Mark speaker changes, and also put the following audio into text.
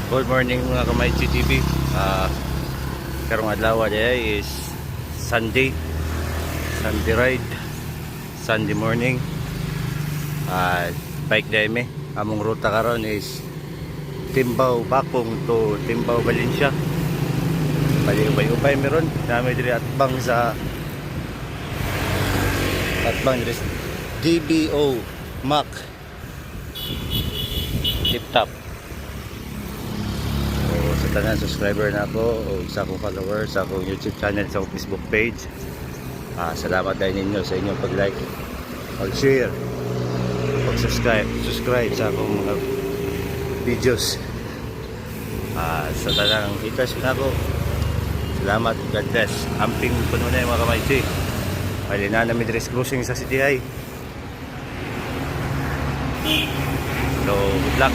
Speaker 1: Good morning mga Kamaitsi TV. Karong adlaw day is Sunday ride, Sunday morning. Bike day me. Among ruta karon is Timbao Bakong to Timbao Valencia. Ubay-ubay meron. Nami diri atbang diri DBO Mac Tip Top. Sa tanan subscriber na ako o sa akong followers sa akong YouTube channel, sa akong Facebook page, salamat dahil ninyo sa inyong pag-like, pag-share, pag-subscribe sa akong mga videos. Sa tanang haters na ako, salamat, God bless. Amping puno na yung mga Kamaitsi. Malina na midres cruising sa CTI. So good luck.